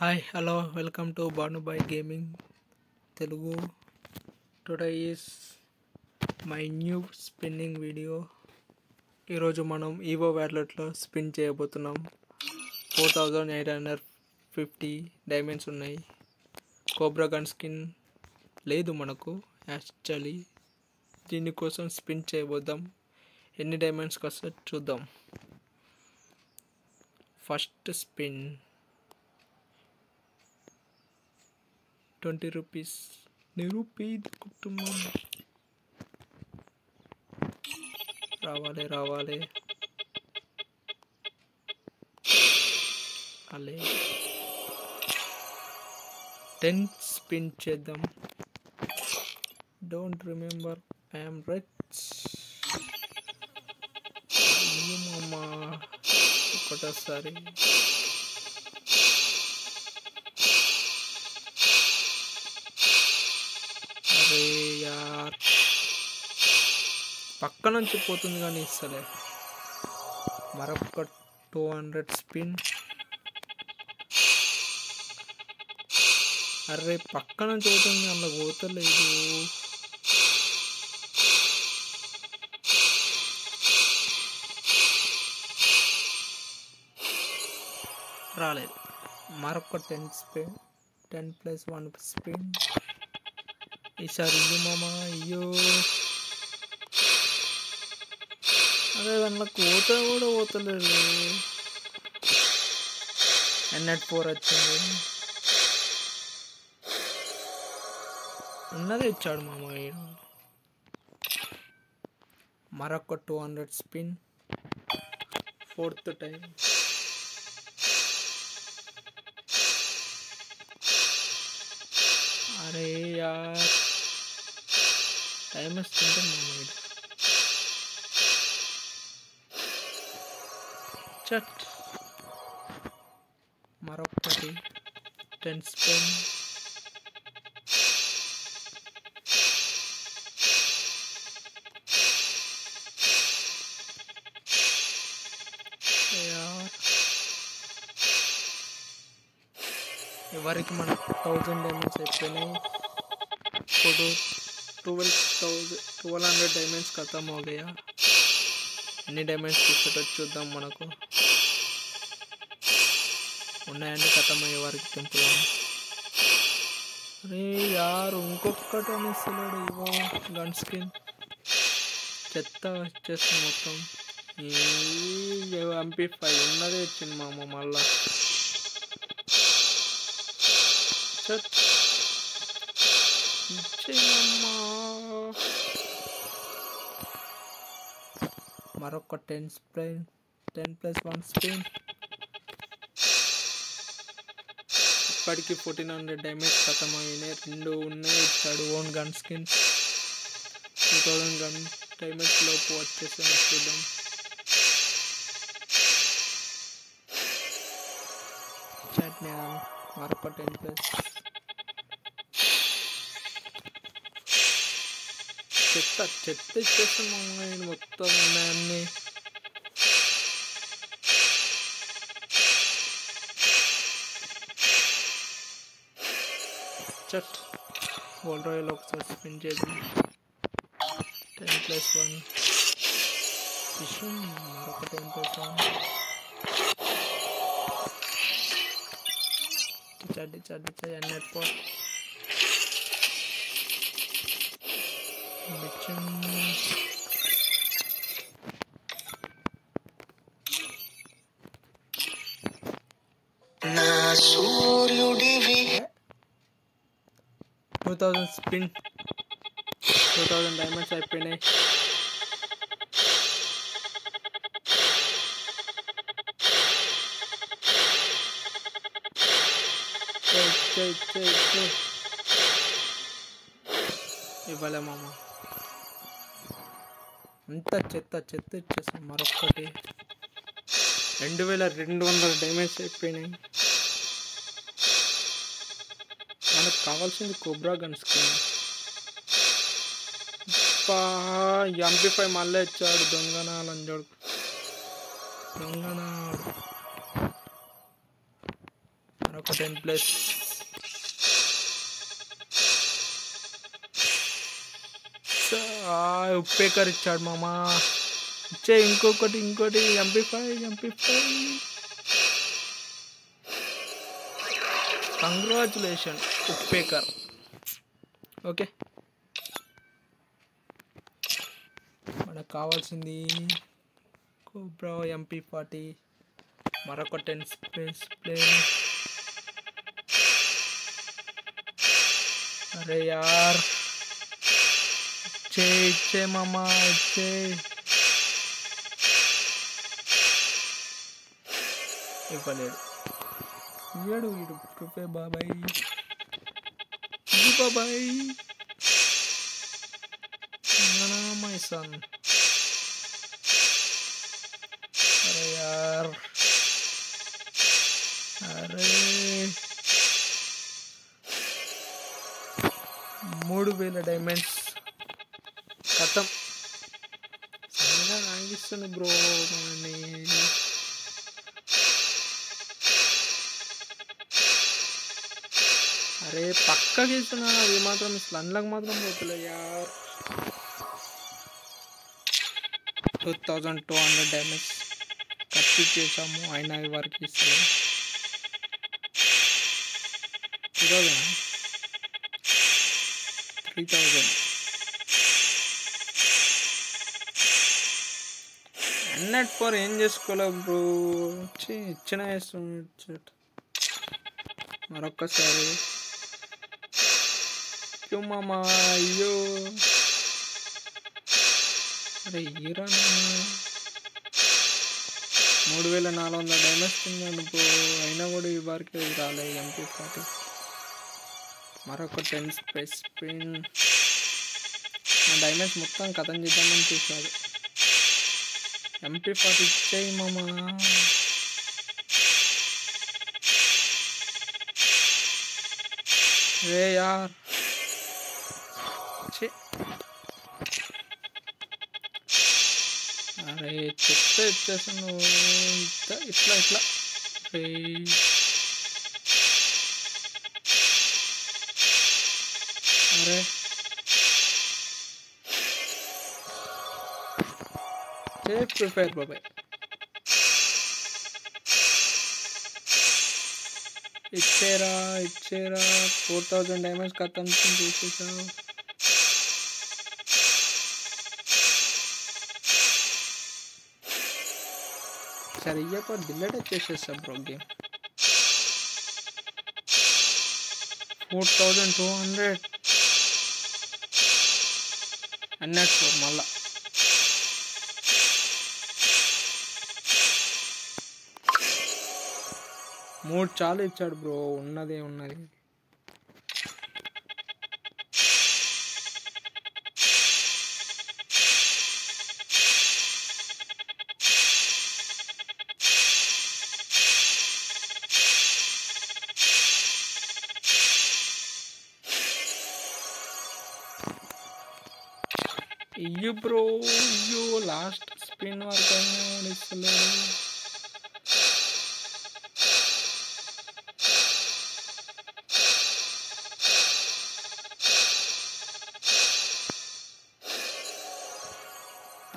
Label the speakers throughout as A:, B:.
A: Hi, hello, welcome to Banubai Gaming Telugu. Today is my new spinning video. ఈరోజు మనం EO వ్యాలెట్లో spin చేయబోతున్నాం. 4850 diamonds ఉన్నాయి. Cobra gun skin లేదు మనకు actually. దీనికోసం స్పిన్ చేయబోద్దాం. ఎన్ని డైమండ్స్కి వస్తే చూద్దాం. First spin 20 rupees. నిరూపీద్ కుటుంబం రావాలి అలే 10 స్పిన్ చేద్దాం. Don't remember I'm rich. అమ్మా ఒకటోసారి అరే యార్ పక్క నుంచి పోతుంది కానీ ఇస్తలే. మరొక 200 స్పిన్. అరే పక్క నుంచి పోతుంది అలా పోతలేదు. రాలేదు. మరొక 10 స్పిన్. 10+1 స్పిన్. ఈసారి ఇల్లు మామ. అయ్యో అదే దాంట్లో కోత కూడా పోతలేదు. N4 వచ్చింది. ఉన్నదే ఇచ్చాడు మామ. మరొక 200 స్పిన్. 4th time. అరే యార్ టైం వస్తుంటే మామ చట్. మరొకటి 10 స్పిన్. ఎవరికి మన 1000 డైమండ్స్ అయిపోయినాయి. ఇప్పుడు 1200 డైమండ్స్ ఖతం అవుతాయా. ఎన్ని డైమండ్స్ తీసుకుంటో చూద్దాం. మనకు ఉన్నాయండి ఖతం అయ్యే వారికి తెంపుదాం. అరే యార్ ఇంకొకటి అని ఇస్తున్నాడు. ఇవో గన్ స్కిన్ చెత్త వచ్చేస్తుంది మొత్తం. MP5 ఉన్నదే వచ్చింది మామ మళ్ళా. ఇచ్చేయమ్మా. మరొక 10 స్పిన్. 10+1 స్పిన్. ఇప్పటికి 1400 డైమండ్స్ ఖతం అయినాయి. 2 ఉన్నాయి ఇచ్చాడు. Own gun skin 2000 gun diamonds లోపు వచ్చేసి చూద్దాం. చట్నీ మరొక 10+. చెత్త ఇచ్చేస్తాం మొత్తం ఉన్నాయన్నీ. చట్ గోల్డ్ రాయల్ ఒకసారి స్పిన్ చేద్దాం. 10+1 ఫిషింగ్. మరొక 10+1 చడ్డి N4 2000 స్పిన్. 2000 డైమండ్స్ అయిపోయినాయి. ఇవ్వలే మామ. అంత చెత్త ఇచ్చేసాం. మరొకటి 2200 డైమండ్స్ అయిపోయినాయి. మనకు కావాల్సింది కోబ్రా గన్ స్కిన్. MP5 మళ్ళీ ఇచ్చాడు. దొంగనాలంజోడు. దొంగనాడు మరొక 10+. ఉప్పేకర్ ఇచ్చాడు మామా. ఇచ్చే ఇంకోటి MP5. కంగ్రాచులేషన్ ఉప్పేకర్. ఓకే, మనకు కావాల్సింది కోబ్రా MP40, మరొక 10 స్పేస్ ప్లేన్. అరే యార్, ఇచ్చే మామా ఇచ్చే. ఇవ్వలేడు, ఇయ్యాడు వీడు. ప్రిపే బాబాయ్ మై సన్. అరే యార్, అరే 3000 డైమండ్స్ ఖతం. సరిగా లాగిస్తుంది బ్రో మనని. అరే పక్కకి ఇస్తున్నాను, అది మాత్రం స్లన్లకు మాత్రం పోతులే యార్. 2200 డ్యామేజ్ ఖర్చు చేసాము, అయినా వరకు ఇస్తలేదు. 3000 అన్నట్ ఫోర్ ఏం చేసుకోలేవు బ్రో. ఇచ్చిన వేస్తుంది. మరొక్కసారి మామా. అయ్యో, అరే హీరా 3400 డైమండ్స్ తిన్నాను బ్రో, అయినా కూడా ఈ వారికి రాలే MP40. మరొక 10 స్పేస్ పిన్. నా డైమండ్స్ మొత్తం కథం చేద్దామని చూశాడు. MP40 ఇచ్చేయి మామా. రే యార్, అరే చెప్తే ఇచ్చేసాను. ఇట్లా అరే ప్రిపేర్ బాబాయ్. ఇచ్చేరా 4000 డైమండ్స్ ఖతం చేసేసావు. సరే ఇయ్యకపోతే డిలీట్ వచ్చేసేస్తా బ్రో గేమ్. 4200 అన్నట్టు మళ్ళా. మూడు చాలు ఇచ్చాడు బ్రో, ఉన్నది. ఇయ్యు బ్రో, లాస్ట్ స్పిన్ వరకు అయినా ఇస్తలేదు.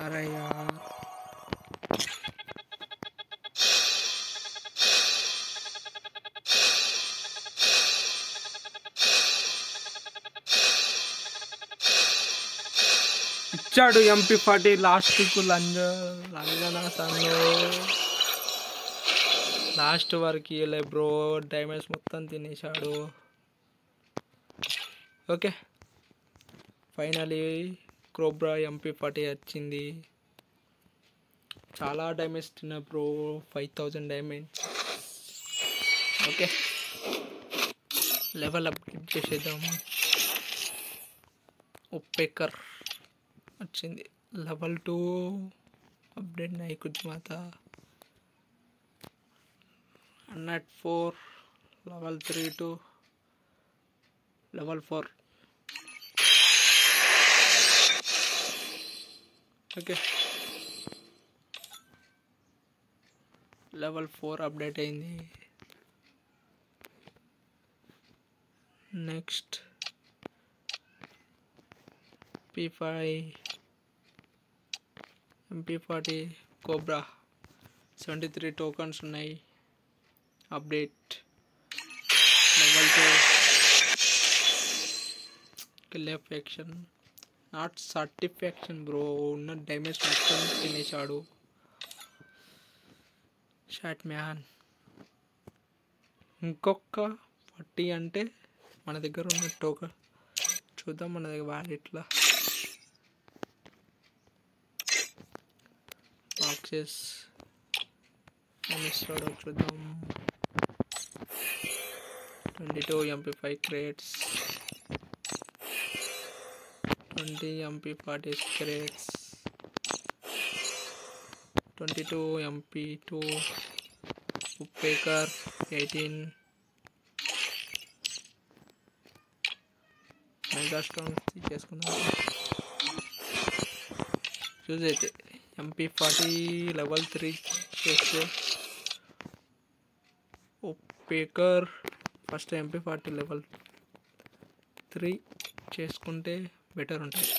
A: అరే యార్, ఇచ్చాడు MP40 లాస్ట్కు. లంజనా సన్ను లాస్ట్ వరకు ఇవ్వలే బ్రో, డైమండ్స్ మొత్తం తినేశాడు. ఓకే, ఫైనలీ కోబ్రా MP40 వచ్చింది. చాలా డైమండ్స్ తిన్నా bro, 5000 diamonds. Okay, level upgrade చేసేద్దాం. ఉప్పేకర్ వచ్చింది. level 2 अपडेट नहीं कुछ माता. Net 4 level 3 to level 4. Okay, level 4 update అయింది. Next P5 MP40 cobra 73 tokens ఉన్నాయి. Update level 2 kill affection not certification bro. ఉన్న డ్యామేజ్ మొత్తం తినేశాడు షాట్ మ్యాన్. ఇంకొక 40 అంటే మన దగ్గర ఉన్న టోకన్ చూద్దాం. మన దగ్గర వ్యాలెట్లో బాక్సెస్ ఇస్తాడో చూద్దాం. 22 MP5 crates, 20 MP40 crates, 22 MP2 ఉప్పేకర్ 18 mega stone తీసుకున్నాం. చూసైతే MP40 లెవెల్ 3 చేస్తే ఉప్పేకర్ ఫస్ట్ MP40 లెవెల్ 3 చేసుకుంటే బెటర్ ఉంటుంది.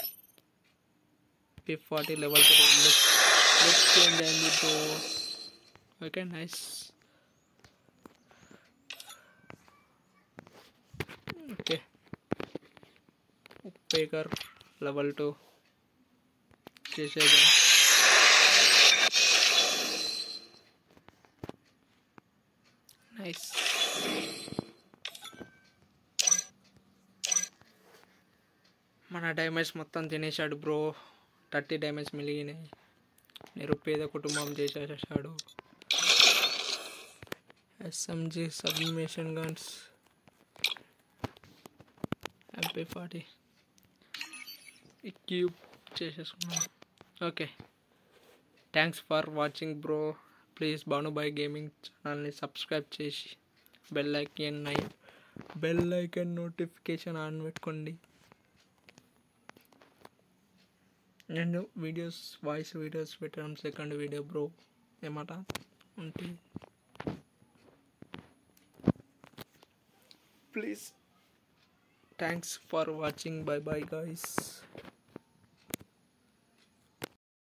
A: MP40 లెవెల్ 3 లుక్ చేంజ్ అయింది బ్రో. Okay nice. ఓకే ఉప్పేకర్ లెవెల్ 2 చేసేద్దాం. నైస్. మన డ్యామేజ్ మొత్తం తినేశాడు బ్రో. 30 డ్యామేజ్ మిలిగినాయి. నిరుపేద కుటుంబం చేసేసాడు. SMG submission guns MP40 cube చేసేసుకున్నాం. Okay thanks for watching bro. Please Bhanubhai gaming ఛానల్ని సబ్స్క్రైబ్ చేసి బెల్ ఐకాన్ నోటిఫికేషన్ ఆన్ పెట్టుకోండి. నేను వాయిస్ వీడియోస్ పెట్టడం సెకండ్ వీడియో బ్రో. ఏమాట ఉంటే please. Thanks for watching. Bye bye guys.